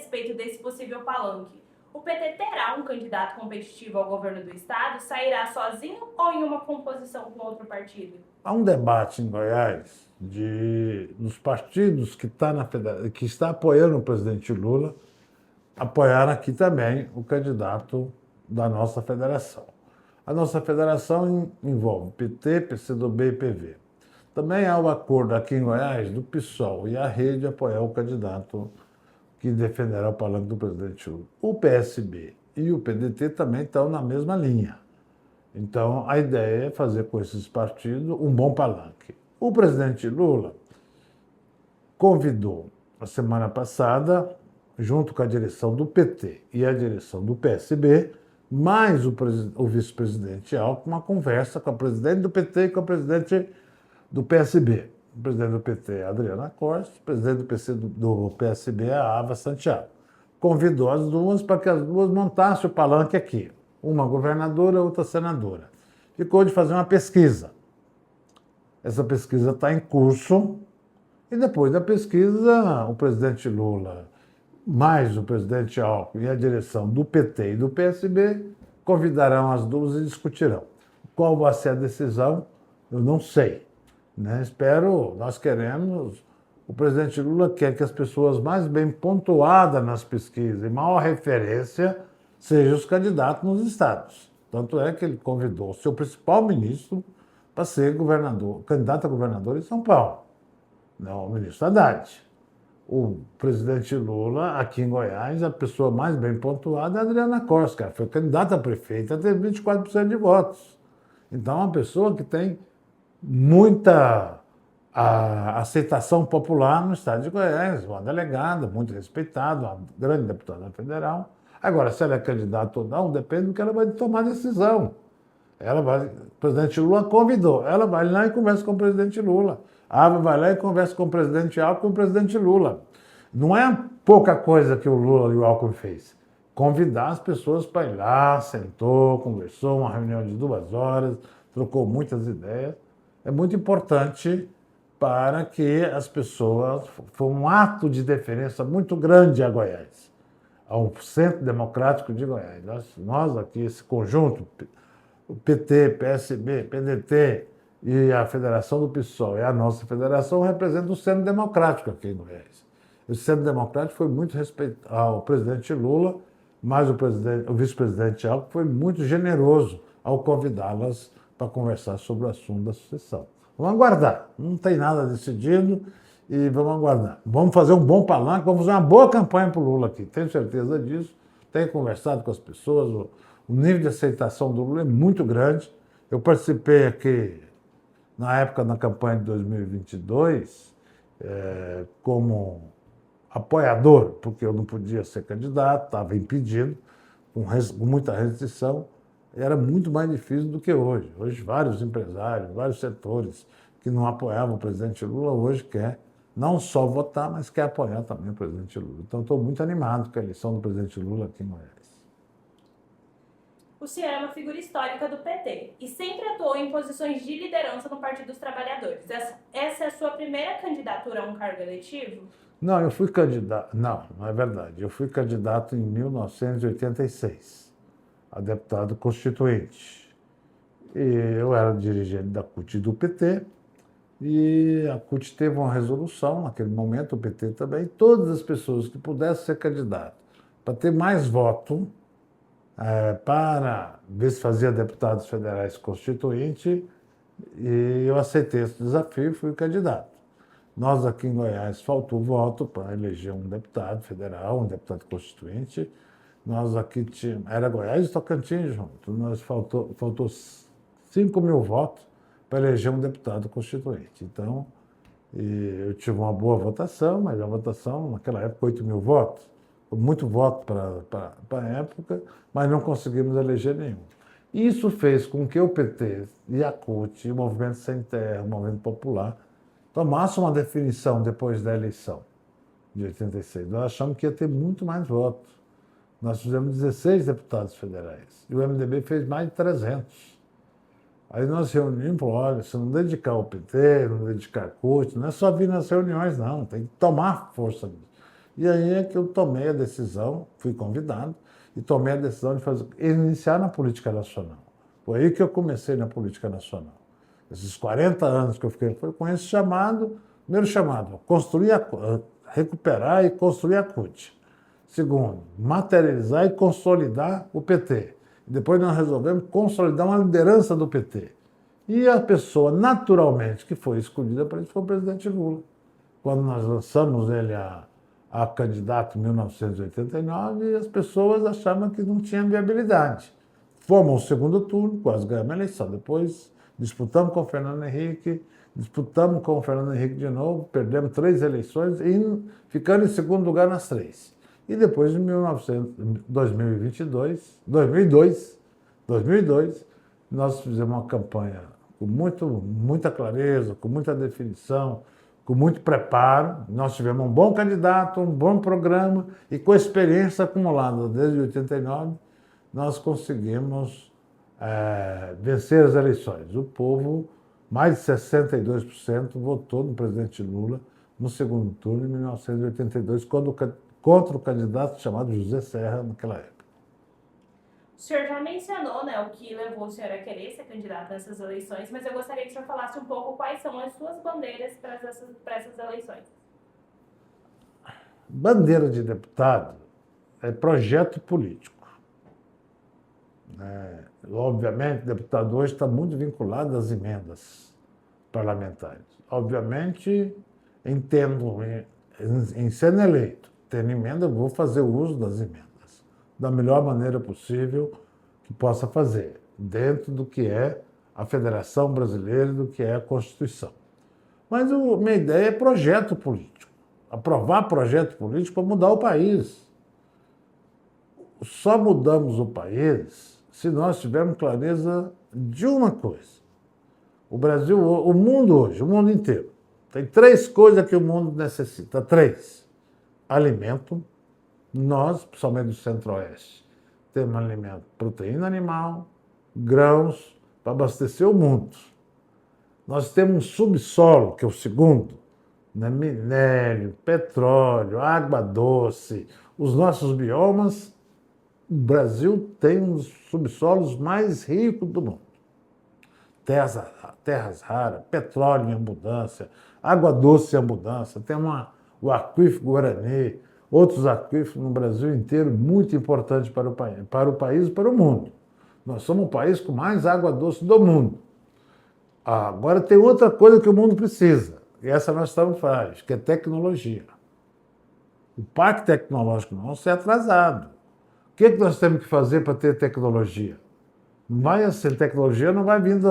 respeito desse possível palanque. O PT terá um candidato competitivo ao governo do estado? Sairá sozinho ou em uma composição com outro partido? Há um debate em Goiás dos partidos que está apoiando o presidente Lula apoiar aqui também o candidato da nossa federação. A nossa federação envolve PT, PCdoB e PV. Também há o acordo aqui em Goiás do PSOL e a Rede apoiar o candidato que defenderá o palanque do presidente Lula. O PSB e o PDT também estão na mesma linha. Então, a ideia é fazer com esses partidos um bom palanque. O presidente Lula convidou, na semana passada, junto com a direção do PT e a direção do PSB, mais o vice-presidente Alckmin, uma conversa com a presidente do PT e com a presidente do PSB. O presidente do PT é a Adriana Costa, o presidente do PSB é a Ava Santiago. Convidou as duas para que as duas montassem o palanque aqui. Uma governadora, outra senadora. Ficou de fazer uma pesquisa. Essa pesquisa está em curso e depois da pesquisa, o presidente Lula, mais o presidente Alckmin e a direção do PT e do PSB convidarão as duas e discutirão. Qual vai ser a decisão? Eu não sei. Nós queremos, o presidente Lula quer que as pessoas mais bem pontuadas nas pesquisas e maior referência sejam os candidatos nos estados. Tanto é que ele convidou o seu principal ministro para ser candidato a governador em São Paulo, o ministro Haddad. O presidente Lula, aqui em Goiás, a pessoa mais bem pontuada é a Adriana Costa, que foi candidata a prefeita, teve 24% de votos. Então, é uma pessoa que tem muita aceitação popular no estado de Goiás, uma delegada muito respeitada, uma grande deputada federal. Agora, se ela é candidata ou não, depende do que ela vai tomar decisão. O presidente Lula convidou, ela vai lá e conversa com o presidente Lula. A Ava vai lá e conversa com o presidente Alckmin e com o presidente Lula. Não é pouca coisa que o Lula e o Alckmin fez. Convidar as pessoas para ir lá, sentou, conversou, uma reunião de 2 horas, trocou muitas ideias. É muito importante para que as pessoas... Foi um ato de deferência muito grande a Goiás, ao Centro Democrático de Goiás. Nós aqui, esse conjunto, o PT, PSB, PDT e a Federação do PSOL e a nossa federação representam o Centro Democrático aqui em Goiás. O Centro Democrático foi muito respeitado ao presidente Lula, mas o vice-presidente Alckmin foi muito generoso ao convidá-las para conversar sobre o assunto da sucessão. Vamos aguardar, não tem nada decidido e vamos aguardar. Vamos fazer um bom palanque, vamos fazer uma boa campanha para o Lula aqui, tenho certeza disso. Tenho conversado com as pessoas, o nível de aceitação do Lula é muito grande. Eu participei aqui, na época da campanha de 2022, como apoiador, porque eu não podia ser candidato, estava impedido, com muita restrição. Era muito mais difícil do que hoje. Hoje, vários empresários, vários setores que não apoiavam o presidente Lula, hoje quer não só votar, mas quer apoiar também o presidente Lula. Então, estou muito animado com a eleição do presidente Lula aqui em Goiás. O senhor é uma figura histórica do PT e sempre atuou em posições de liderança no Partido dos Trabalhadores. Essa é a sua primeira candidatura a um cargo eletivo? Não, eu fui candidato... Não é verdade. Eu fui candidato em 1986. A deputado constituinte. E eu era dirigente da CUT e do PT, e a CUT teve uma resolução, naquele momento, o PT também, todas as pessoas que pudessem ser candidato, para ter mais voto, para ver se fazia deputados federais constituinte, e eu aceitei esse desafio e fui candidato. Nós aqui em Goiás faltou voto para eleger um deputado federal, um deputado constituinte. Nós aqui tínhamos, era Goiás e Tocantins junto, faltou 5.000 votos para eleger um deputado constituinte. Então, eu tive uma boa votação, mas a votação, naquela época, 8.000 votos. Muito voto para a época, mas não conseguimos eleger nenhum. Isso fez com que o PT e a CUT, o Movimento Sem Terra, o Movimento Popular, tomassem uma definição depois da eleição de 86. Nós achamos que ia ter muito mais votos. Nós fizemos 16 deputados federais e o MDB fez mais de 300. Aí nós reunimos e falamos, olha, se não dedicar ao PT, não dedicar a CUT, não é só vir nas reuniões, não, tem que tomar força. E aí é que eu tomei a decisão, fui convidado, e tomei a decisão de iniciar na política nacional. Foi aí que eu comecei na política nacional. Esses 40 anos que eu fiquei, foi com esse chamado, primeiro chamado, recuperar e construir a CUT. Segundo, materializar e consolidar o PT. Depois nós resolvemos consolidar uma liderança do PT. E a pessoa, naturalmente, que foi escolhida para isso foi o presidente Lula. Quando nós lançamos ele a candidato em 1989, as pessoas achavam que não tinha viabilidade. Fomos ao segundo turno, quase ganhamos a eleição. Depois disputamos com o Fernando Henrique, disputamos com o Fernando Henrique de novo, perdemos 3 eleições e ficando em segundo lugar nas 3. E depois, em 2002, nós fizemos uma campanha com muita clareza, com muita definição, com muito preparo. Nós tivemos um bom candidato, um bom programa e com a experiência acumulada desde 89, nós conseguimos vencer as eleições. O povo, mais de 62%, votou no presidente Lula no segundo turno, em 1982, contra o candidato chamado José Serra, naquela época. O senhor já mencionou, né, o que levou o senhor a querer ser candidato nessas eleições, mas eu gostaria que o senhor falasse um pouco quais são as suas bandeiras para essas eleições. Bandeira de deputado é projeto político. Obviamente, o deputado hoje está muito vinculado às emendas parlamentares. Obviamente, entendo em sendo eleito, tendo emenda, eu vou fazer uso das emendas da melhor maneira possível que possa fazer, dentro do que é a Federação Brasileira, do que é a Constituição. Mas minha ideia é projeto político. Aprovar projeto político para mudar o país. Só mudamos o país se nós tivermos clareza de uma coisa. O Brasil, o mundo hoje, o mundo inteiro, tem 3 coisas que o mundo necessita. 3. Alimento. Nós, principalmente do Centro-Oeste, temos alimento, proteína animal, grãos, para abastecer o mundo. Nós temos um subsolo, que é o segundo, né? Minério, petróleo, água doce, os nossos biomas. O Brasil tem um dos subsolos mais ricos do mundo. Terras raras, petróleo em abundância, água doce em abundância, tem o aquífero Guarani, outros aquíferos no Brasil inteiro, muito importantes para o país e para o mundo. Nós somos o país com mais água doce do mundo. Agora tem outra coisa que o mundo precisa, e essa nós estamos frágeis, que é tecnologia. O parque tecnológico nosso é atrasado. O que nós temos que fazer para ter tecnologia? Não vai assim, tecnologia não vai vindo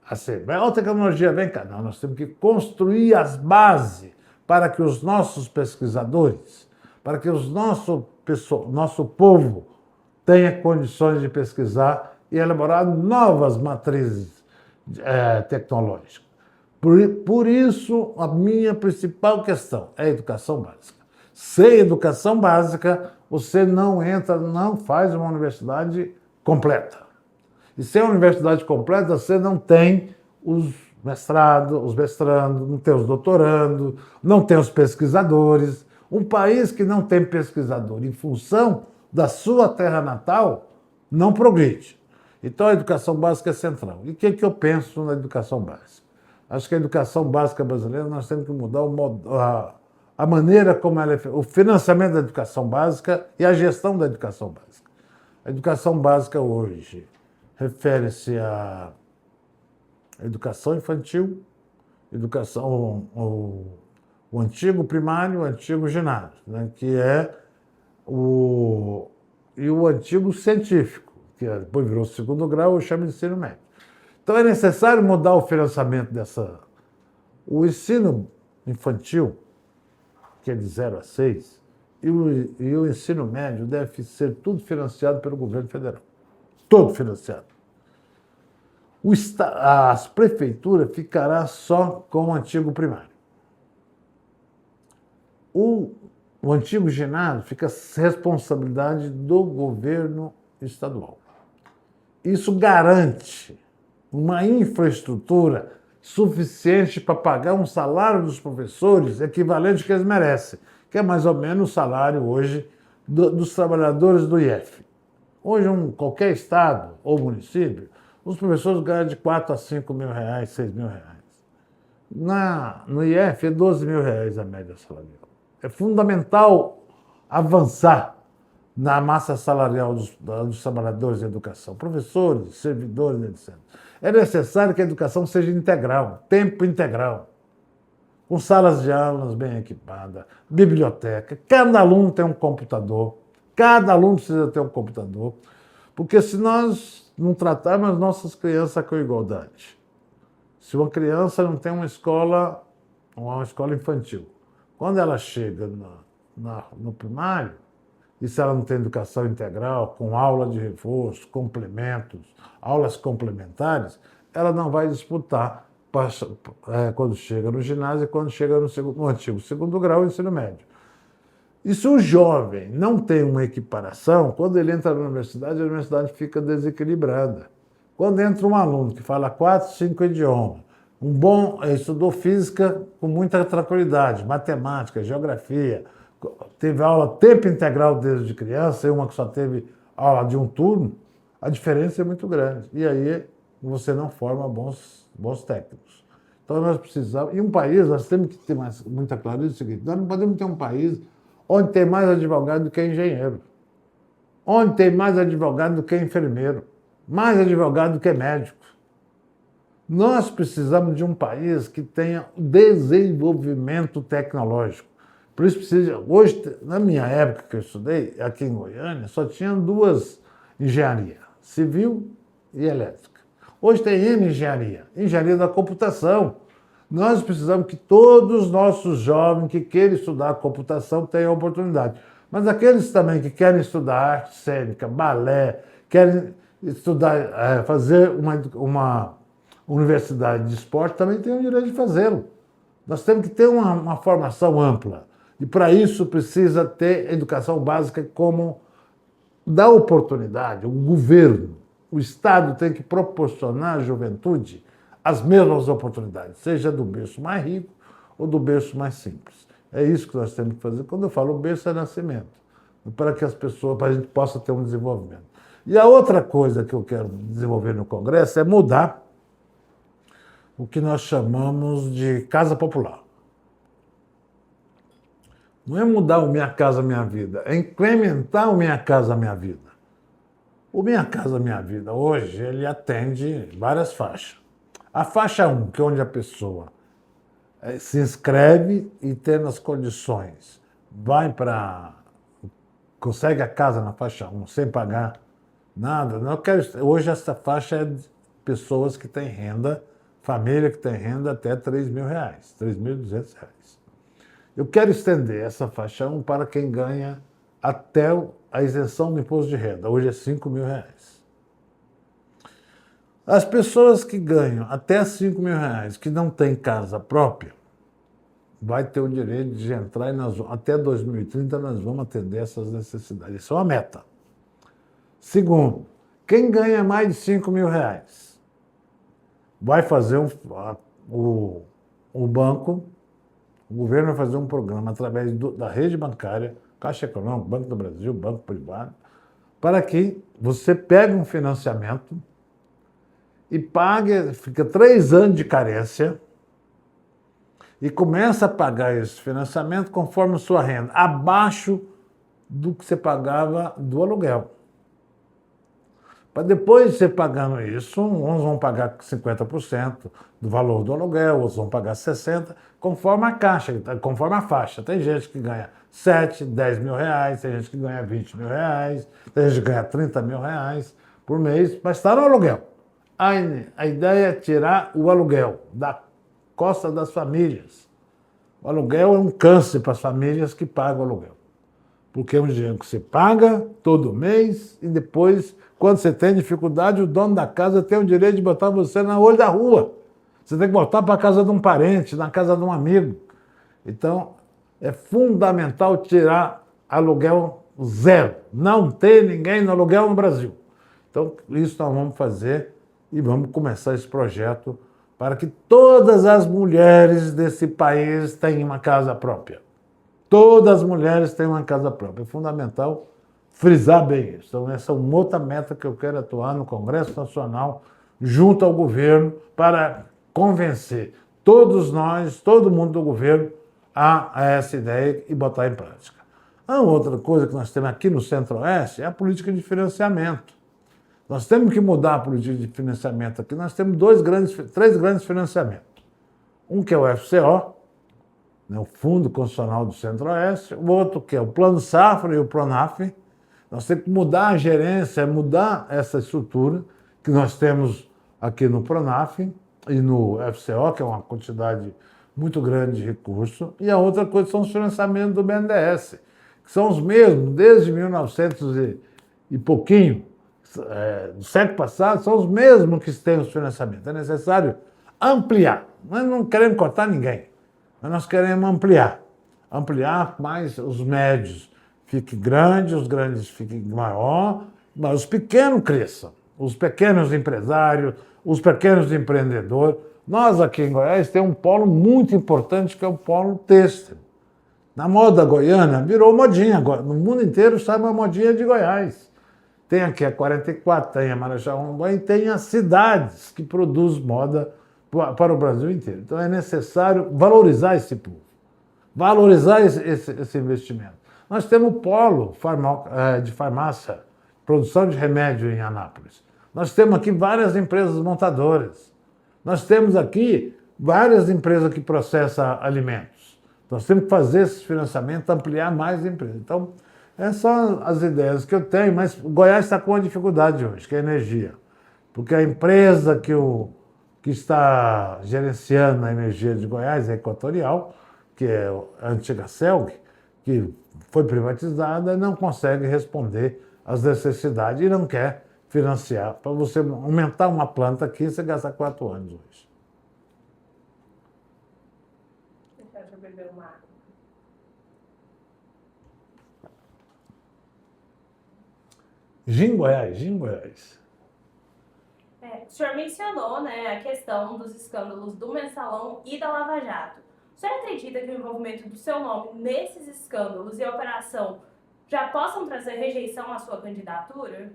assim, a tecnologia vem cá. Não, nós temos que construir as bases para que os nossos pesquisadores, para que o nosso povo tenha condições de pesquisar e elaborar novas matrizes tecnológicas. Por isso, a minha principal questão é a educação básica. Sem educação básica, você não faz uma universidade completa. E sem a universidade completa, você não tem os mestrandos, não tem os doutorandos, não tem os pesquisadores. Um país que não tem pesquisador em função da sua terra natal não progride. Então a educação básica é central. E o que eu penso na educação básica? Acho que a educação básica brasileira nós temos que mudar a maneira como ela é feita, o financiamento da educação básica e a gestão da educação básica. A educação básica hoje refere-se à educação infantil, o antigo primário, o antigo ginásio, né, que é o antigo científico, que depois virou segundo grau, eu chamo de ensino médio. Então é necessário mudar o financiamento o ensino infantil, que é de 0 a 6, e o ensino médio deve ser tudo financiado pelo governo federal. Todo financiado. As prefeituras ficarão só com o antigo primário. O antigo ginásio fica responsabilidade do governo estadual. Isso garante uma infraestrutura suficiente para pagar um salário dos professores equivalente ao que eles merecem, que é mais ou menos o salário hoje dos trabalhadores do IF. Hoje, qualquer estado ou município, os professores ganham de 4 a 5 mil reais, 6 mil reais. No IF é 12 mil reais a média salarial. É fundamental avançar na massa salarial dos trabalhadores da educação, professores, servidores, etc. É necessário que a educação seja integral, tempo integral, com salas de aulas bem equipadas, biblioteca, cada aluno tem um computador, cada aluno precisa ter um computador, porque se nós não tratarmos as nossas crianças com igualdade, se uma criança não tem uma escola infantil, quando ela chega no primário, e se ela não tem educação integral, com aula de reforço, complementos, aulas complementares, ela não vai disputar quando chega no ginásio e quando chega no antigo segundo grau e ensino médio. E se o jovem não tem uma equiparação, quando ele entra na universidade, a universidade fica desequilibrada. Quando entra um aluno que fala 4, 5 idiomas, estudou física com muita tranquilidade, matemática, geografia, teve aula tempo integral desde criança, e uma que só teve aula de um turno, a diferença é muito grande. E aí você não forma bons técnicos. Então nós precisamos... E um país, nós temos que ter muita clareza do seguinte, nós não podemos ter um país onde tem mais advogado do que engenheiro, onde tem mais advogado do que enfermeiro, mais advogado do que médico. Nós precisamos de um país que tenha desenvolvimento tecnológico. Por isso precisa... Hoje, na minha época que eu estudei, aqui em Goiânia, só tinha 2 engenharias, civil e elétrica. Hoje tem N engenharia, engenharia da computação. Nós precisamos que todos os nossos jovens que querem estudar computação tenham oportunidade. Mas aqueles também que querem estudar arte cênica, balé, querem estudar, fazer uma universidade de esporte, também têm o direito de fazê-lo. Nós temos que ter uma formação ampla. E para isso precisa ter educação básica como dar oportunidade. O governo, o Estado tem que proporcionar à juventude as mesmas oportunidades, seja do berço mais rico ou do berço mais simples. É isso que nós temos que fazer. Quando eu falo berço, é nascimento, para que para a gente possa ter um desenvolvimento. E a outra coisa que eu quero desenvolver no Congresso é mudar o que nós chamamos de casa popular. Não é mudar o Minha Casa Minha Vida, é incrementar o Minha Casa Minha Vida. O Minha Casa Minha Vida, hoje, ele atende várias faixas. A faixa 1, que é onde a pessoa se inscreve e, tendo as condições, consegue a casa na faixa 1 sem pagar nada. Hoje, essa faixa é de pessoas que têm renda, família que tem renda até R$3.000, R$3.200. Eu quero estender essa faixa 1 para quem ganha até a isenção do imposto de renda. Hoje é R$5.000. As pessoas que ganham até R$5.000, que não têm casa própria, vai ter o direito de entrar e até 2030 nós vamos atender essas necessidades. Isso é uma meta. Segundo, quem ganha mais de R$5.000 vai fazer o governo vai fazer um programa através da rede bancária, Caixa Econômica, Banco do Brasil, Banco Privado, para que você pegue um financiamento e fica 3 anos de carência e começa a pagar esse financiamento conforme a sua renda, abaixo do que você pagava do aluguel. Para depois de você pagando isso, uns vão pagar 50% do valor do aluguel, outros vão pagar 60%, conforme a faixa. Tem gente que ganha 7, 10 mil reais, tem gente que ganha 20 mil reais, tem gente que ganha 30 mil reais por mês, mas está no aluguel. A ideia é tirar o aluguel da costa das famílias. O aluguel é um câncer para as famílias que pagam o aluguel. Porque é um dinheiro que você paga todo mês e depois, quando você tem dificuldade, o dono da casa tem o direito de botar você no olho da rua. Você tem que botar para a casa de um parente, na casa de um amigo. Então, é fundamental tirar aluguel zero. Não ter ninguém no aluguel no Brasil. Então, isso nós vamos fazer e vamos começar esse projeto para que todas as mulheres desse país tenham uma casa própria. Todas as mulheres têm uma casa própria. É fundamental frisar bem isso. Então, essa é uma outra meta que eu quero atuar no Congresso Nacional, junto ao governo, para convencer todos nós, todo mundo do governo, a essa ideia e botar em prática. A outra coisa que nós temos aqui no Centro-Oeste é a política de financiamento. Nós temos que mudar a política de financiamento aqui. Nós temos três grandes financiamentos. Um que é o FCO, né, o Fundo Constitucional do Centro-Oeste, o outro que é o Plano Safra e o Pronaf. Nós temos que mudar a gerência, mudar essa estrutura que nós temos aqui no Pronaf e no FCO, que é uma quantidade muito grande de recursos. E a outra coisa são os financiamentos do BNDES, que são os mesmos desde 1900 e pouquinho, do século passado, são os mesmos que têm os financiamentos. É necessário ampliar. Nós não queremos cortar ninguém, mas nós queremos ampliar. Ampliar, mais os médios fiquem grandes, os grandes fiquem maior, mas os pequenos cresçam. Os pequenos empresários, os pequenos empreendedores. Nós aqui em Goiás temos um polo muito importante que é o polo têxtil. Na moda goiana, virou modinha agora. No mundo inteiro sabe uma modinha de Goiás. Tem aqui a 44, tem a Marechal Rondon e tem as cidades que produzem moda para o Brasil inteiro. Então é necessário valorizar esse povo, valorizar esse investimento. Nós temos o polo de farmácia, produção de remédio em Anápolis. Nós temos aqui várias empresas montadoras. Nós temos aqui várias empresas que processam alimentos. Nós temos que fazer esse financiamento, ampliar mais empresas. Então, essas são as ideias que eu tenho, mas o Goiás está com uma dificuldade hoje, que é a energia. Porque a empresa que está gerenciando a energia de Goiás é a Equatorial, que é a antiga CELG, que foi privatizada e não consegue responder às necessidades e não quer financiar. Para você aumentar uma planta aqui, você gasta 4 anos hoje. Deixa eu beber uma água. Gin Goiás. O senhor mencionou, né, a questão dos escândalos do Mensalão e da Lava Jato. O senhor acredita que o envolvimento do seu nome nesses escândalos e a operação já possam trazer rejeição à sua candidatura?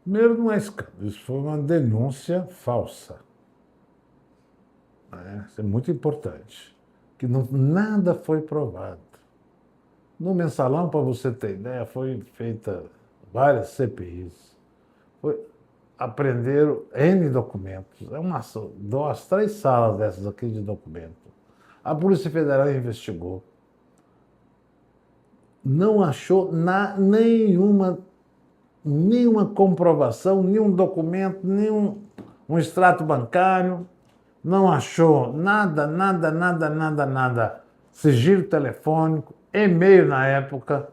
Primeiro, não é escândalo, isso foi uma denúncia falsa. Isso é muito importante, que nada foi provado. No Mensalão, para você ter ideia, foi feita várias CPIs, aprenderam N documentos, duas, 3 salas dessas aqui de documento. A Polícia Federal investigou, não achou nenhuma comprovação, nenhum documento, nenhum extrato bancário, não achou nada, sigilo telefônico, e-mail na época,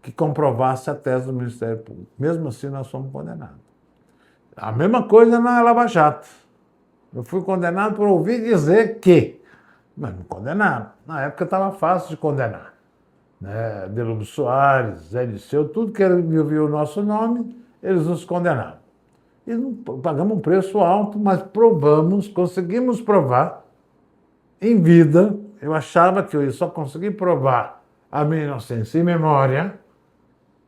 que comprovasse a tese do Ministério Público. Mesmo assim, nós fomos condenados. A mesma coisa na Lava Jato. Eu fui condenado por ouvir dizer que, mas me condenaram. Na época estava fácil de condenar. Delúbio Soares, Zé Disseu, tudo que viu o nosso nome, eles nos condenaram. E pagamos um preço alto, mas conseguimos provar em vida. Eu achava que eu ia só conseguir provar a minha inocência em memória.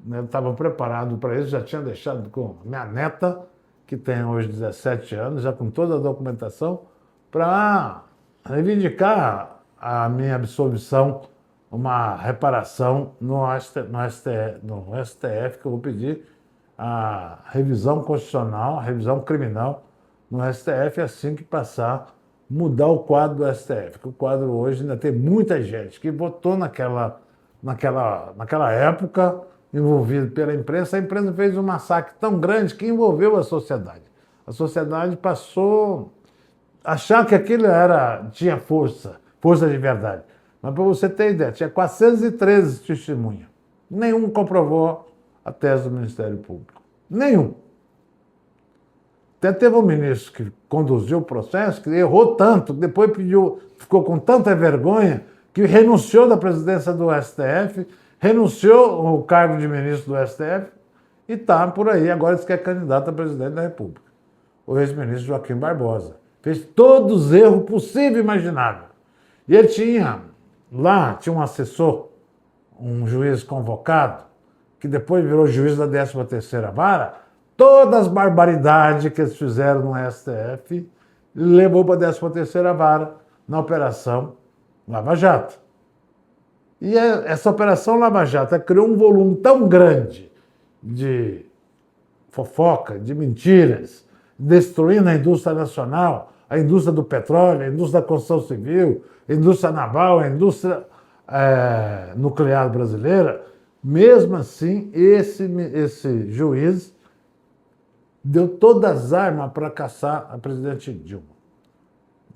Eu estava preparado para isso, já tinha deixado com minha neta, que tem hoje 17 anos, já com toda a documentação, para reivindicar a minha absolvição, uma reparação no STF, que eu vou pedir a revisão constitucional, a revisão criminal no STF, assim que passar, mudar o quadro do STF, que o quadro hoje ainda tem muita gente que votou naquela época, envolvido pela imprensa. A imprensa fez um massacre tão grande que envolveu a sociedade. A sociedade passou a achar que aquilo tinha força de verdade. Mas, para você ter ideia, tinha 413 testemunhas. Nenhum comprovou a tese do Ministério Público. Nenhum. Até teve um ministro que conduziu o processo, que errou tanto, que depois ficou com tanta vergonha, que renunciou da presidência do STF, renunciou ao cargo de ministro do STF e está por aí, agora diz que é candidato a presidente da República. O ex-ministro Joaquim Barbosa, Fez todos os erros possíveis e imagináveis. E ele tinha um assessor, um juiz convocado, que depois virou juiz da 13ª Vara. Todas as barbaridades que eles fizeram no STF levou para a 13ª Vara na Operação Lava Jato. E essa Operação Lava Jato criou um volume tão grande de fofoca, de mentiras, destruindo a indústria nacional, a indústria do petróleo, a indústria da construção civil, a indústria naval, a indústria nuclear brasileira. Mesmo assim, esse juiz deu todas as armas para caçar a presidente Dilma.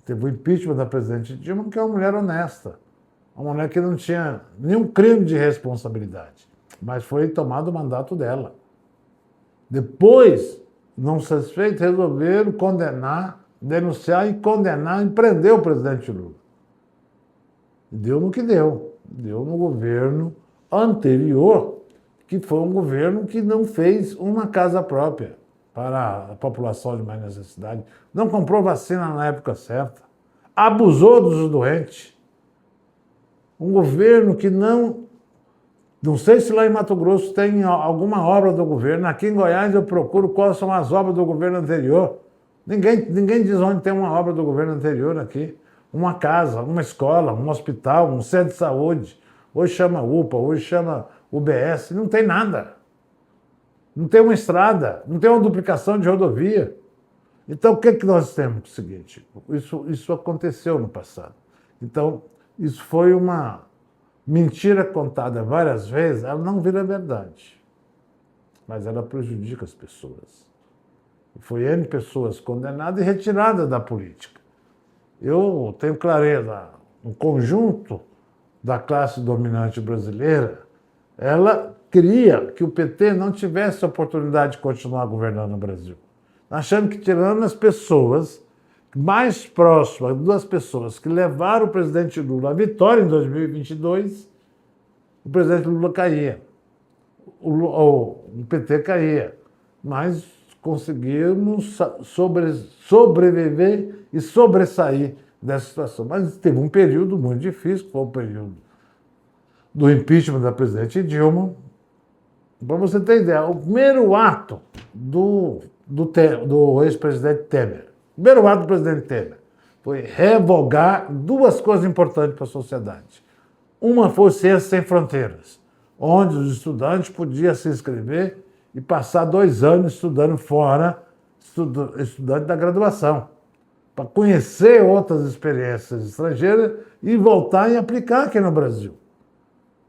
Teve o impeachment da presidente Dilma, que é uma mulher honesta, uma mulher que não tinha nenhum crime de responsabilidade, mas foi tomado o mandato dela. Depois, não satisfeito, resolveram condenar, denunciar e condenar e prender o presidente Lula. Deu no que deu. Deu no governo anterior, que foi um governo que não fez uma casa própria para a população de mais necessidade, não comprou vacina na época certa, abusou dos doentes. Um governo que não sei se lá em Mato Grosso tem alguma obra do governo. Aqui em Goiás eu procuro quais são as obras do governo anterior. Ninguém diz onde tem uma obra do governo anterior aqui. Uma casa, uma escola, um hospital, um centro de saúde. Hoje chama UPA, hoje chama UBS. Não tem nada. Não tem uma estrada, não tem uma duplicação de rodovia. Então o que nós temos? O seguinte, isso aconteceu no passado. Então isso foi uma mentira contada várias vezes, ela não vira verdade, mas ela prejudica as pessoas. Foi N pessoas condenadas e retiradas da política. Eu tenho clareza, um conjunto da classe dominante brasileira, ela queria que o PT não tivesse a oportunidade de continuar governando o Brasil, achando que tirando as pessoas mais próximas das pessoas que levaram o presidente Lula à vitória em 2022, o presidente Lula caía, o PT caía, mas conseguimos sobreviver e sobressair dessa situação. Mas teve um período muito difícil, que foi o período do impeachment da presidente Dilma. Para você ter ideia, o primeiro ato do ex-presidente Temer, o primeiro ato do presidente Temer foi revogar duas coisas importantes para a sociedade. Uma foi o Ciências Sem Fronteiras, onde os estudantes podiam se inscrever e passar 2 anos estudando fora, estudante da graduação, para conhecer outras experiências estrangeiras e voltar e aplicar aqui no Brasil.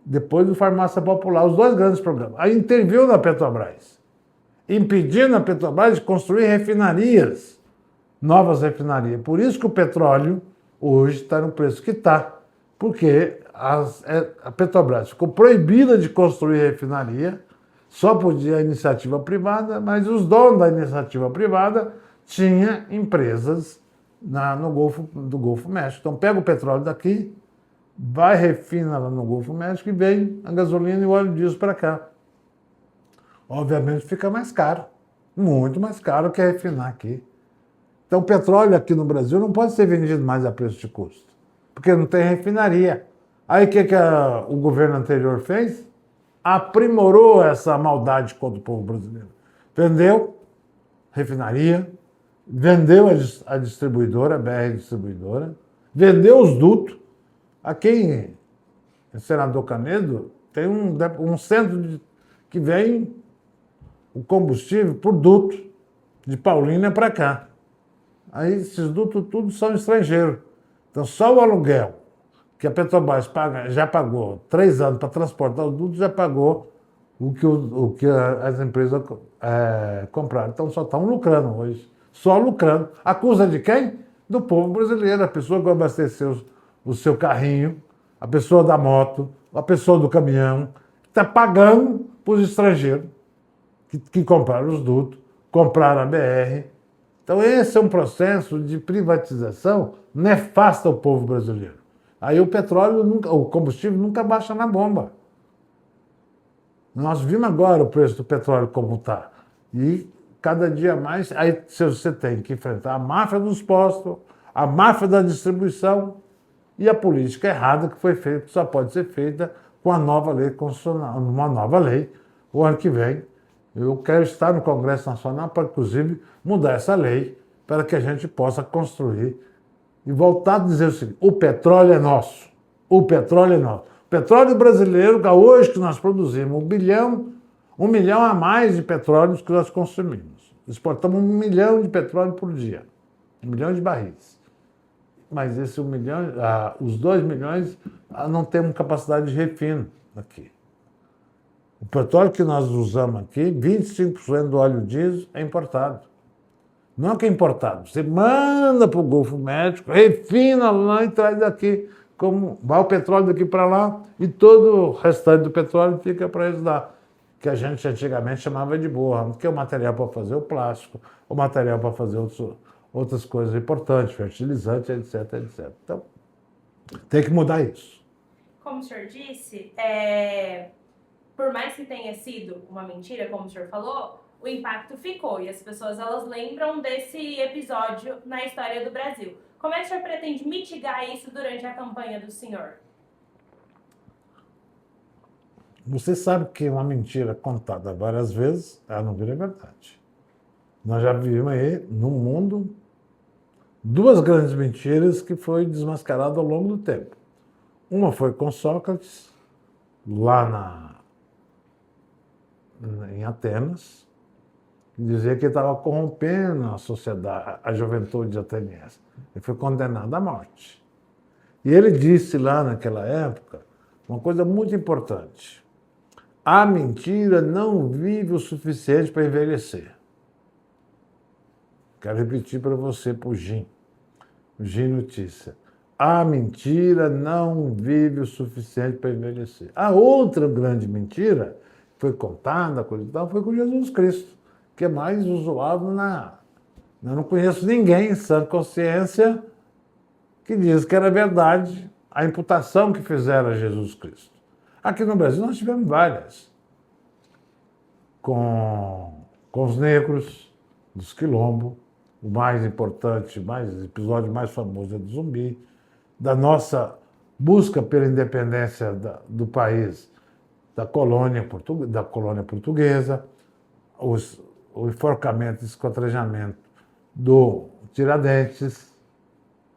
Depois do Farmácia Popular, os 2 grandes programas. Aí interviu na Petrobras, impedindo a Petrobras de construir refinarias, novas refinarias. Por isso que o petróleo hoje está no preço que está, porque a Petrobras ficou proibida de construir refinaria, só podia a iniciativa privada, mas os donos da iniciativa privada tinham empresas no Golfo México. Então pega o petróleo daqui, vai, refina lá no Golfo México e vem a gasolina e o óleo diesel para cá. Obviamente fica mais caro, muito mais caro que refinar aqui. Então o petróleo aqui no Brasil não pode ser vendido mais a preço de custo, porque não tem refinaria. Aí o que o governo anterior fez? Aprimorou essa maldade contra o povo brasileiro. Vendeu refinaria, vendeu a distribuidora, a BR Distribuidora, vendeu os dutos. Aqui em Senador Canedo tem um centro que vem o combustível por duto, de Paulínia para cá. Aí esses dutos tudo são estrangeiros. Então só o aluguel que a Petrobras já pagou 3 anos para transportar os dutos, já pagou o que as empresas compraram. Então só estão lucrando hoje. Só lucrando. Acusa de quem? Do povo brasileiro. A pessoa que vai abastecer o seu carrinho, a pessoa da moto, a pessoa do caminhão, está pagando para os estrangeiros que compraram os dutos, compraram a BR. Então esse é um processo de privatização nefasto ao povo brasileiro. Aí o combustível nunca baixa na bomba. Nós vimos agora o preço do petróleo como está. E cada dia mais, aí você tem que enfrentar a máfia dos postos, a máfia da distribuição e a política errada que foi feita, que só pode ser feita com a nova lei constitucional, uma nova lei, o ano que vem. Eu quero estar no Congresso Nacional para, inclusive, mudar essa lei para que a gente possa construir e voltar a dizer o seguinte: o petróleo é nosso. O petróleo é nosso. O petróleo brasileiro, hoje que nós produzimos 1 milhão a mais de petróleo que nós consumimos. Exportamos 1 milhão de petróleo por dia. 1 milhão de barris. Mas esse 1 milhão, os 2 milhões, não temos capacidade de refino aqui. O petróleo que nós usamos aqui, 25% do óleo diesel é importado. Não é que é importado. Você manda para o Golfo México, refina lá e traz daqui. Como vai o petróleo daqui para lá e todo o restante do petróleo fica para eles lá. Que a gente antigamente chamava de borra, que é o material para fazer o plástico, o material para fazer outras coisas importantes, fertilizantes, etc, etc. Então, tem que mudar isso. Como o senhor disse, por mais que tenha sido uma mentira, como o senhor falou, o impacto ficou e as pessoas elas lembram desse episódio na história do Brasil. Como é que o senhor pretende mitigar isso durante a campanha do senhor? Você sabe que uma mentira contada várias vezes, ela não vira verdade. Nós já vivemos aí, no mundo, 2 grandes mentiras que foi desmascarada ao longo do tempo. Uma foi com Sócrates, lá em Atenas, que dizia que estava corrompendo a sociedade, a juventude ateniense. Ele foi condenado à morte. E ele disse lá naquela época uma coisa muito importante: a mentira não vive o suficiente para envelhecer. Quero repetir para você, para o Gin Notícia. A mentira não vive o suficiente para envelhecer. A outra grande mentira que foi contada, coisa e tal, foi com Jesus Cristo, que é mais usual Eu não conheço ninguém em sã consciência que diz que era verdade a imputação que fizeram a Jesus Cristo. Aqui no Brasil nós tivemos várias. Com os negros, dos quilombos, o mais importante, o episódio mais famoso é do Zumbi, da nossa busca pela independência do país, da colônia portuguesa, o enforcamento e esquadrejamento do Tiradentes,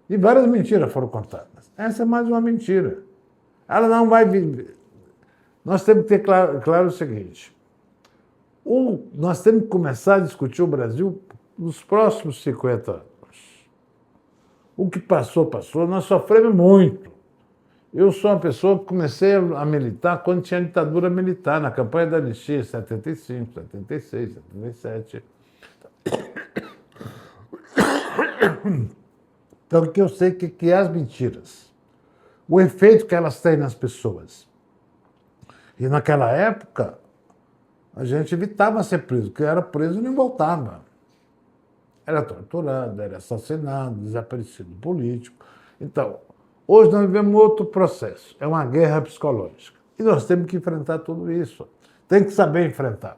e várias mentiras foram contadas. Essa é mais uma mentira. Ela não vai viver. Nós temos que ter claro o seguinte: nós temos que começar a discutir o Brasil nos próximos 50 anos. O que passou, passou. Nós sofremos muito. Eu sou uma pessoa que comecei a militar quando tinha ditadura militar, na campanha da anistia, 75, 76, 77. Então, que eu sei que é as mentiras, o efeito que elas têm nas pessoas. E naquela época, a gente evitava ser preso, porque era preso e não voltava. Era torturado, era assassinado, desaparecido político. Então, hoje nós vivemos outro processo, é uma guerra psicológica. E nós temos que enfrentar tudo isso. Tem que saber enfrentar.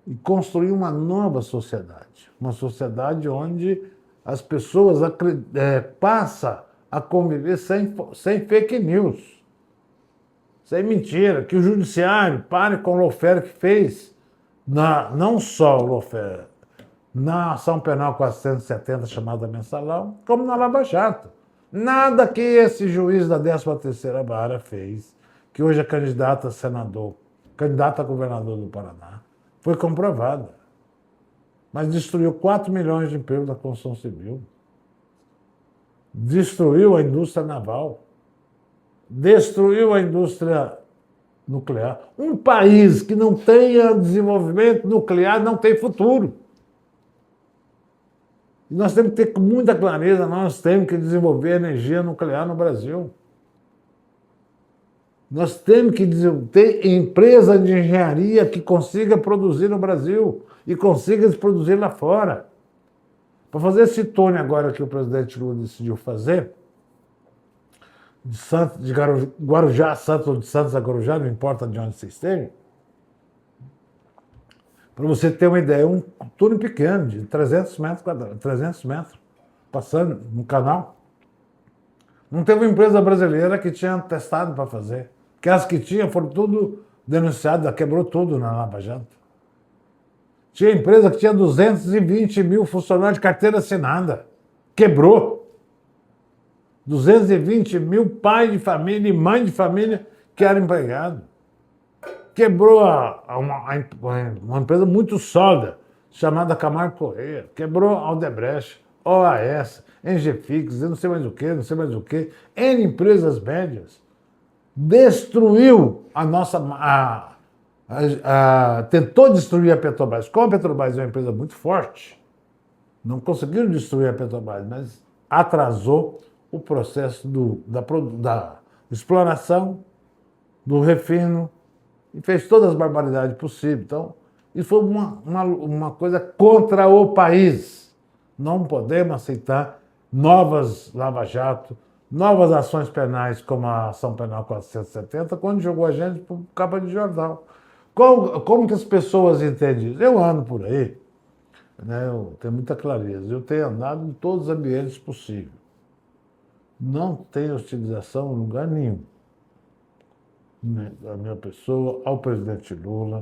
E construir uma nova sociedade. Uma sociedade onde as pessoas passam a conviver sem fake news, sem mentira, que o judiciário pare com o lawfare que fez, não só o lawfare, na ação penal 470 chamada Mensalão, como na Lava Jato. Nada que esse juiz da 13ª Vara fez, que hoje é candidato a senador, candidato a governador do Paraná, foi comprovado. Mas destruiu 4 milhões de empregos da construção civil. Destruiu a indústria naval. Destruiu a indústria nuclear. Um país que não tenha desenvolvimento nuclear não tem futuro. E nós temos que ter com muita clareza, nós temos que desenvolver energia nuclear no Brasil. Nós temos que ter empresa de engenharia que consiga produzir no Brasil e consiga produzir lá fora. Para fazer esse túnel agora que o presidente Lula decidiu fazer, de Guarujá a Santos, ou de Santos a Guarujá, não importa de onde vocês estejam, Para você ter uma ideia, um túnel pequeno, de 300 metros quadrados, 300 metros, passando no canal. Não teve uma empresa brasileira que tinha testado para fazer. Porque as que tinham foram tudo denunciadas, quebrou tudo na Lava Jato. Tinha empresa que tinha 220 mil funcionários de carteira assinada. Quebrou. 220 mil pais de família e mães de família que eram empregados. Quebrou uma empresa muito sólida, chamada Camargo Corrêa. Quebrou a Odebrecht, OAS, Engefix, não sei mais o que, não sei mais o que. N empresas médias. Destruiu a nossa... tentou destruir a Petrobras. Como a Petrobras é uma empresa muito forte, não conseguiram destruir a Petrobras, mas atrasou o processo da exploração, do refino, e fez todas as barbaridades possíveis. Então, isso foi uma coisa contra o país. Não podemos aceitar novas lava-jato, novas ações penais, como a ação penal 470, quando jogou a gente por capa de jornal. Como que as pessoas entendem isso? Eu ando por aí, né, eu tenho muita clareza, eu tenho andado em todos os ambientes possíveis. Não tem hostilização em lugar nenhum. A minha pessoa, ao presidente Lula.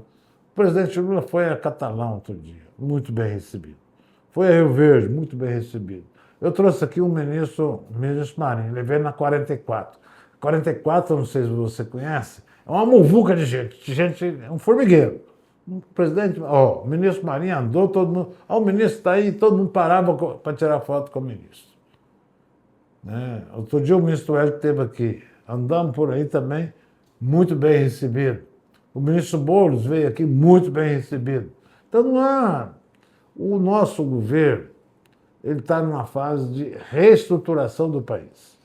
O presidente Lula foi a Catalão outro dia, muito bem recebido. Foi a Rio Verde, muito bem recebido. Eu trouxe aqui um ministro Marinho, levei na 44. 44, não sei se você conhece, é uma muvuca de gente, é um formigueiro. O presidente, o ministro Marinho andou, todo mundo, o ministro está aí, todo mundo parava para tirar foto com o ministro. Né? Outro dia o ministro Hélio esteve aqui, andamos por aí também, muito bem recebido. O ministro Boulos veio aqui, muito bem recebido. Então, o nosso governo ele está numa fase de reestruturação do país.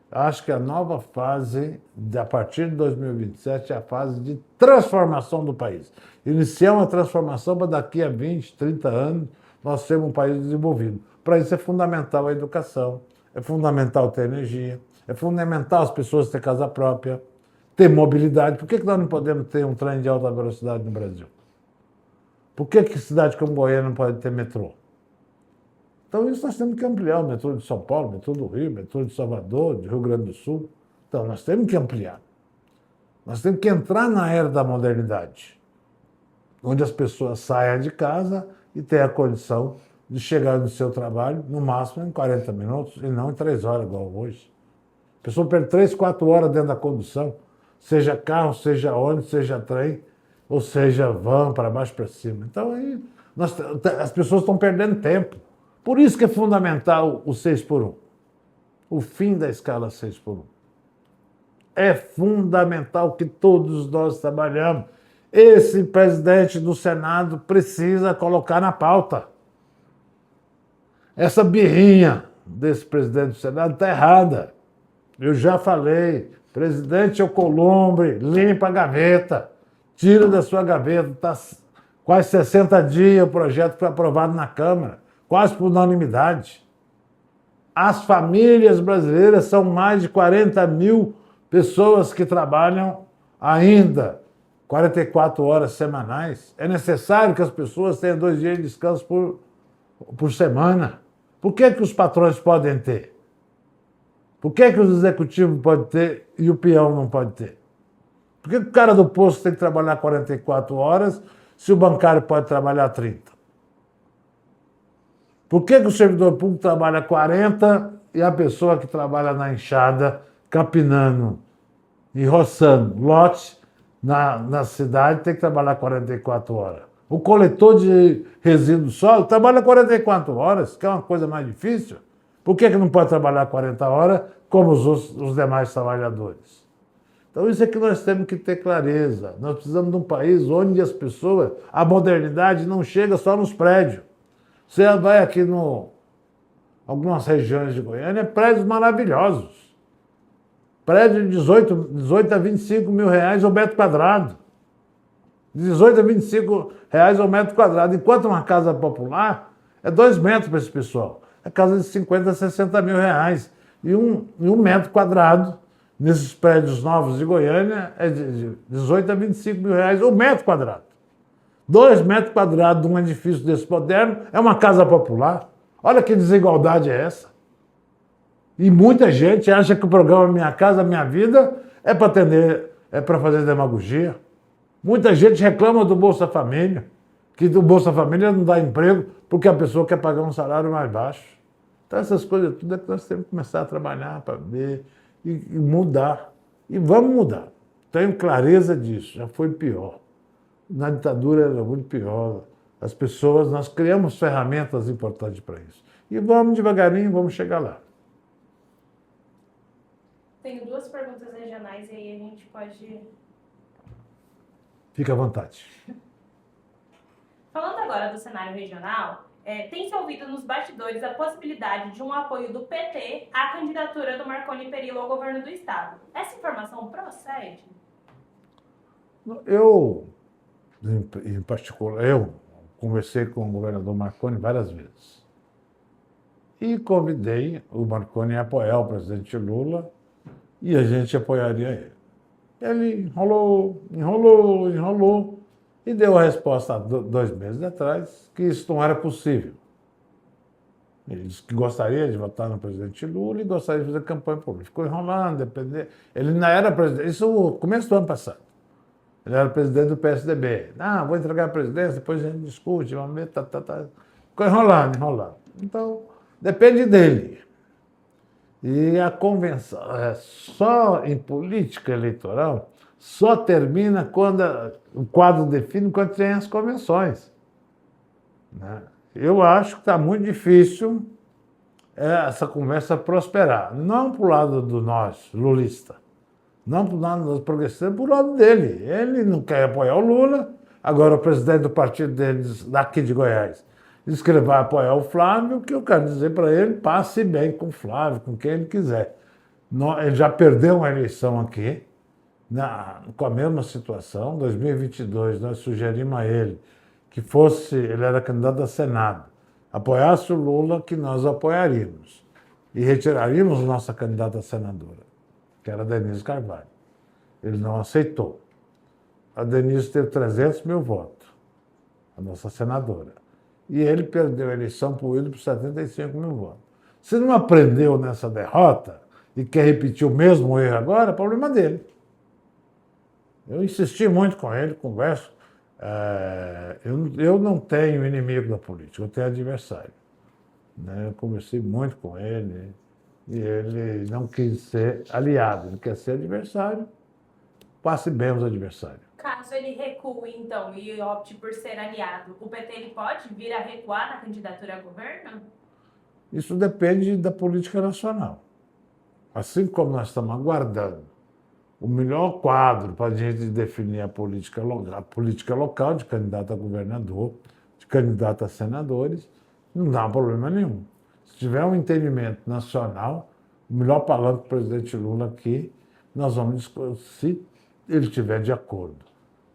Acho que a nova fase, a partir de 2027, é a fase de transformação do país. Iniciar uma transformação para daqui a 20, 30 anos nós sermos um país desenvolvido. Para isso é fundamental a educação, é fundamental ter energia, é fundamental as pessoas terem casa própria, ter mobilidade. Por que nós não podemos ter um trem de alta velocidade no Brasil? Por que cidade como Goiânia não pode ter metrô? Então isso nós temos que ampliar, o metrô de São Paulo, o metrô do Rio, o metrô de Salvador, de Rio Grande do Sul. Então nós temos que ampliar. Nós temos que entrar na era da modernidade, onde as pessoas saiam de casa e tenham a condição de chegar no seu trabalho, no máximo em 40 minutos, e não em 3 horas, igual hoje. A pessoa perde 3, 4 horas dentro da condução, seja carro, seja ônibus, seja trem, ou seja van, para baixo, para cima. Então, aí, as pessoas estão perdendo tempo. Por isso que é fundamental o 6x1, o fim da escala 6x1. É fundamental que todos nós trabalhamos. Esse presidente do Senado precisa colocar na pauta. Essa birrinha desse presidente do Senado está errada. Eu já falei, presidente Alcolumbre, limpa a gaveta, tira da sua gaveta, está quase 60 dias o projeto foi aprovado na Câmara, quase por unanimidade. As famílias brasileiras são mais de 40 mil pessoas que trabalham ainda 44 horas semanais. É necessário que as pessoas tenham 2 dias de descanso por semana. Por que os patrões podem ter? Por que os executivos podem ter e o peão não pode ter? Por que o cara do posto tem que trabalhar 44 horas se o bancário pode trabalhar 30? Por que o servidor público trabalha 40 e a pessoa que trabalha na enxada, capinando e roçando lote na cidade tem que trabalhar 44 horas? O coletor de resíduos sólidos trabalha 44 horas, que é uma coisa mais difícil. Por que não pode trabalhar 40 horas como os demais trabalhadores? Então isso é que nós temos que ter clareza. Nós precisamos de um país onde as pessoas, a modernidade não chega só nos prédios. Você vai aqui algumas regiões de Goiânia, prédios maravilhosos. Prédio de 18 a 25 mil reais ao metro quadrado. 18 a 25 reais ao metro quadrado. Enquanto uma casa popular é 2 metros para esse pessoal. É casa de 50 a 60 mil reais. E um metro quadrado, nesses prédios novos de Goiânia, é de 18 a 25 mil reais o metro quadrado. 2 metros quadrados de um edifício desse moderno é uma casa popular. Olha que desigualdade é essa. E muita gente acha que o programa Minha Casa Minha Vida é para atender, é para fazer demagogia. Muita gente reclama do Bolsa Família, que do Bolsa Família não dá emprego porque a pessoa quer pagar um salário mais baixo. Então essas coisas tudo é que nós temos que começar a trabalhar para ver e mudar. E vamos mudar. Tenho clareza disso, já foi pior. Na ditadura era muito pior. As pessoas, nós criamos ferramentas importantes para isso. E vamos devagarinho, vamos chegar lá. Tenho 2 perguntas regionais e aí a gente pode... Fique à vontade. Falando agora do cenário regional, tem se ouvido nos bastidores a possibilidade de um apoio do PT à candidatura do Marconi Perillo ao governo do estado. Essa informação procede? Em particular, eu conversei com o governador Marconi várias vezes. E convidei o Marconi a apoiar o presidente Lula e a gente apoiaria ele. Ele enrolou e deu a resposta há 2 meses atrás que isso não era possível. Ele disse que gostaria de votar no presidente Lula e gostaria de fazer campanha por ele. Ficou enrolando, depender. Ele não era presidente, isso no começo do ano passado. Ele era presidente do PSDB. Vou entregar a presidência, depois a gente discute, vamos ver, Ficou enrolando. Então, depende dele. E a convenção, só em política eleitoral, só termina quando o quadro define, quando tem as convenções. Né? Eu acho que está muito difícil essa conversa prosperar. Não para o lado do nós, lulista, não para o lado dos progressistas, para o lado dele. Ele não quer apoiar o Lula, agora o presidente do partido deles, daqui de Goiás, diz que ele vai apoiar o Flávio, que eu quero dizer para ele, passe bem com o Flávio, com quem ele quiser. Ele já perdeu uma eleição aqui, com a mesma situação. Em 2022, nós sugerimos a ele que ele era candidato a Senado, apoiasse o Lula, que nós apoiaríamos. E retiraríamos nossa candidata a senadora, que era a Denise Carvalho. Ele não aceitou. A Denise teve 300 mil votos, a nossa senadora. E ele perdeu a eleição por 75 mil votos. Se não aprendeu nessa derrota e quer repetir o mesmo erro agora, é problema dele. Eu insisti muito com ele, converso. Eu não tenho inimigo da política, eu tenho adversário. Né? Eu conversei muito com ele e ele não quis ser aliado, ele quer ser adversário. Passe bem os adversários. Caso ele recue, então, e opte por ser aliado, o PT ele pode vir a recuar na candidatura a governo? Isso depende da política nacional. Assim como nós estamos aguardando o melhor quadro para a gente definir a política local de candidato a governador, de candidato a senadores, não dá problema nenhum. Se tiver um entendimento nacional, o melhor palanque do presidente Lula aqui, nós vamos discutir, se ele estiver de acordo.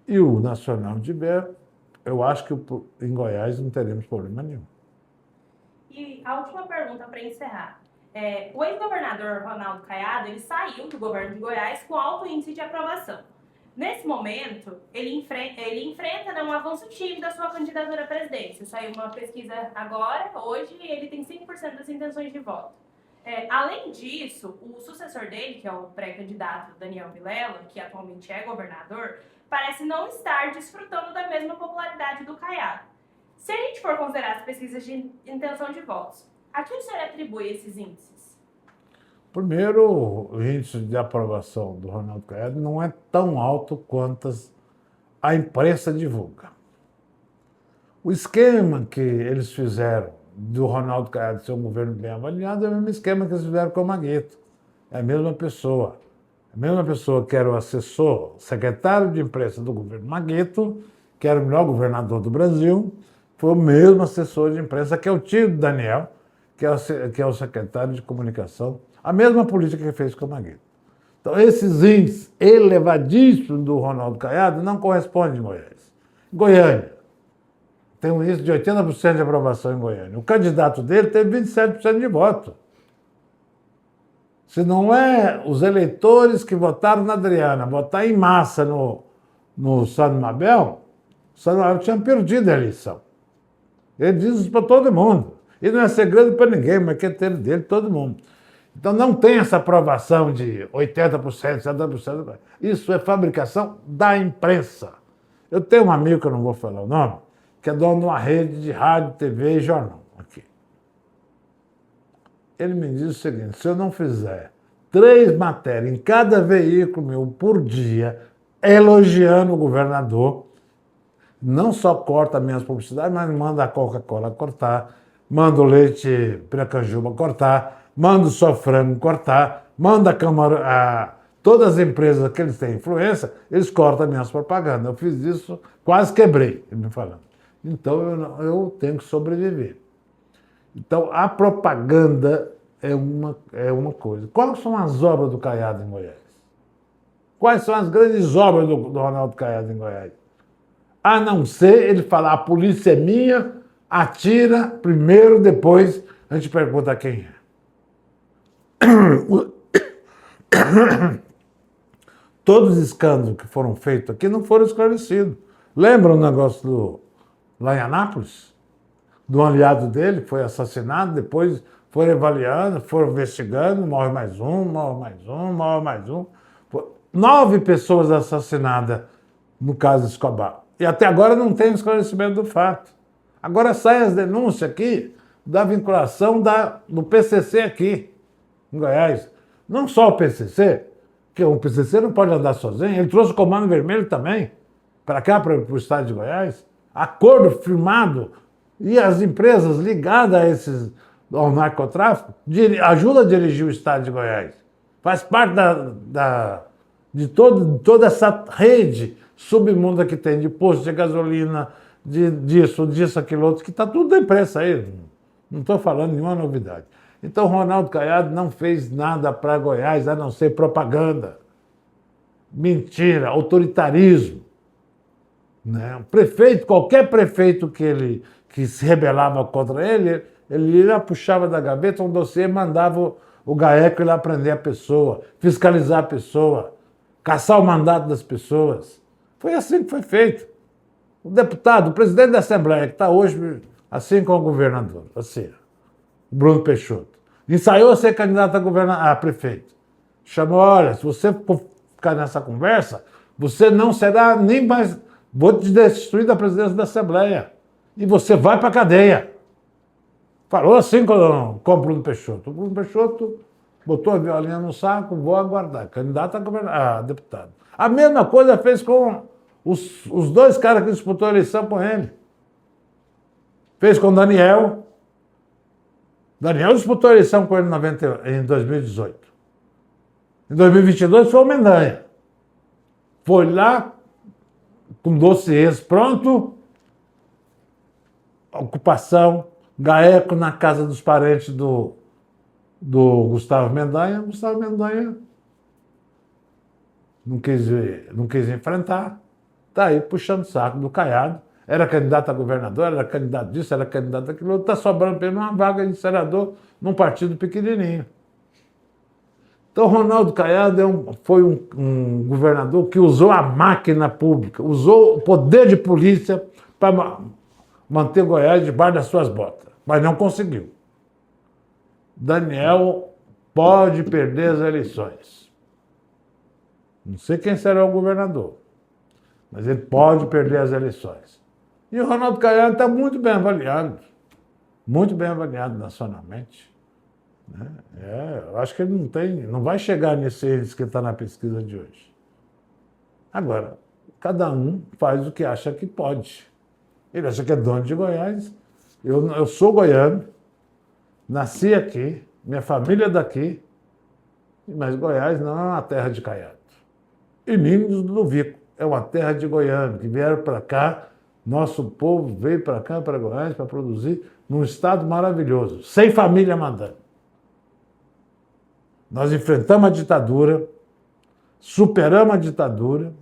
E o nacional tiver, eu acho que em Goiás não teremos problema nenhum. E a última pergunta para encerrar. O ex-governador Ronaldo Caiado, ele saiu do governo de Goiás com alto índice de aprovação. Nesse momento, ele enfrenta, né, um avanço tímido da sua candidatura à presidência. Saiu uma pesquisa agora, hoje, e ele tem 5% das intenções de voto. Além disso, o sucessor dele, que é o pré-candidato Daniel Vilela, que atualmente é governador, parece não estar desfrutando da mesma popularidade do Caiado. Se a gente for considerar as pesquisas de intenção de votos, a que o senhor atribui esses índices? Primeiro, o índice de aprovação do Ronaldo Caiado não é tão alto quanto a imprensa divulga. O esquema que eles fizeram do Ronaldo Caiado ser um governo bem avaliado é o mesmo esquema que eles fizeram com o Maguito. É a mesma pessoa. A mesma pessoa que era o assessor, secretário de imprensa do governo Maguito, que era o melhor governador do Brasil, foi o mesmo assessor de imprensa que é o tio do Daniel, que é o secretário de comunicação. A mesma política que fez com o Maguito. Então, esses índices elevadíssimos do Ronaldo Caiado não correspondem em Goiás. Goiânia tem um índice de 80% de aprovação em Goiânia. O candidato dele teve 27% de voto. Se não é os eleitores que votaram na Adriana, votar em massa no São Mabel, O Sanioral tinha perdido a eleição. Ele diz isso para todo mundo. E não é segredo para ninguém, mas que é dele, todo mundo. Então não tem essa aprovação de 80%, 70%. Isso é fabricação da imprensa. Eu tenho um amigo, que eu não vou falar o nome, que é dono de uma rede de rádio, TV e jornal aqui. Ele me diz o seguinte: se eu não fizer 3 matérias em cada veículo meu por dia, elogiando o governador, não só corta minhas publicidades, mas manda a Coca-Cola cortar, manda o leite Piracanjuba cortar, manda o só frango cortar, manda a Câmara, todas as empresas que eles têm influência, eles cortam minhas propagandas. Eu fiz isso, quase quebrei, ele me falando. Então eu tenho que sobreviver. Então a propaganda é uma coisa. Quais são as obras do Caiado em Goiás? Quais são as grandes obras do Ronaldo Caiado em Goiás? A não ser ele falar: a polícia é minha, atira primeiro, depois a gente pergunta quem é. Todos os escândalos que foram feitos aqui não foram esclarecidos. Lembra o negócio lá em Anápolis? Do aliado dele, foi assassinado, depois foram avaliando, foram investigando, morre mais um, morre mais um, morre mais um. 9 pessoas assassinadas no caso Escobar. E até agora não tem esclarecimento do fato. Agora saem as denúncias aqui da vinculação do PCC aqui, em Goiás. Não só o PCC, porque o PCC não pode andar sozinho, ele trouxe o Comando Vermelho também, para cá, para o estado de Goiás. Acordo firmado, e as empresas ligadas ao narcotráfico ajudam a dirigir o estado de Goiás. Faz parte de toda essa rede submunda que tem de posto de gasolina, disso, aquilo outro, que está tudo da imprensa aí. Não estou falando nenhuma novidade. Então, Ronaldo Caiado não fez nada para Goiás, a não ser propaganda, mentira, autoritarismo. Né? Qualquer prefeito que se rebelava contra ele ia puxava da gaveta um dossiê e mandava o GAECO ir lá prender a pessoa, fiscalizar a pessoa, caçar o mandato das pessoas. Foi assim que foi feito. O deputado, o presidente da Assembleia, que está hoje assim como o governador, assim, Bruno Peixoto, ensaiou a ser candidato a prefeito. Chamou: olha, se você ficar nessa conversa, você não será nem mais... Vou te destituir da presidência da Assembleia. E você vai para a cadeia. Falou assim com o Bruno Peixoto. O Bruno Peixoto botou a violinha no saco: vou aguardar. Candidato a deputado. A mesma coisa fez com os 2 caras que disputou a eleição com ele. Fez com o Daniel. Daniel disputou a eleição com ele em 2018. Em 2022 foi o Mendanha. Foi lá com dossiês pronto, ocupação, GAECO na casa dos parentes do Gustavo Mendanha. Gustavo Mendanha não quis enfrentar, está aí puxando o saco do Caiado. Era candidato a governador, era candidato disso, era candidato daquilo, está sobrando para ele uma vaga de senador num partido pequenininho. Então, Ronaldo Caiado foi um governador que usou a máquina pública, usou o poder de polícia para manter Goiás debaixo das suas botas, mas não conseguiu. Daniel pode perder as eleições. Não sei quem será o governador, mas ele pode perder as eleições. E o Ronaldo Caiado está muito bem avaliado nacionalmente. Eu acho que ele não vai chegar nesse índice que está na pesquisa de hoje. Agora, cada um faz o que acha que pode. Ele acha que é dono de Goiás. Eu sou goiano, nasci aqui, minha família é daqui, mas Goiás não é uma terra de Caiado. E nem do Vico, é uma terra de goianos que vieram para cá. Nosso povo veio para cá, para Goiás, para produzir num estado maravilhoso, sem família mandando. Nós enfrentamos a ditadura, superamos a ditadura,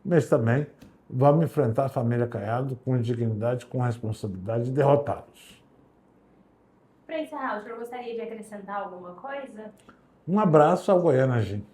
mas também vamos enfrentar a família Caiado com dignidade, com responsabilidade e derrotá-los. Para encerrar, o senhor gostaria de acrescentar alguma coisa? Um abraço ao Goiânia, gente.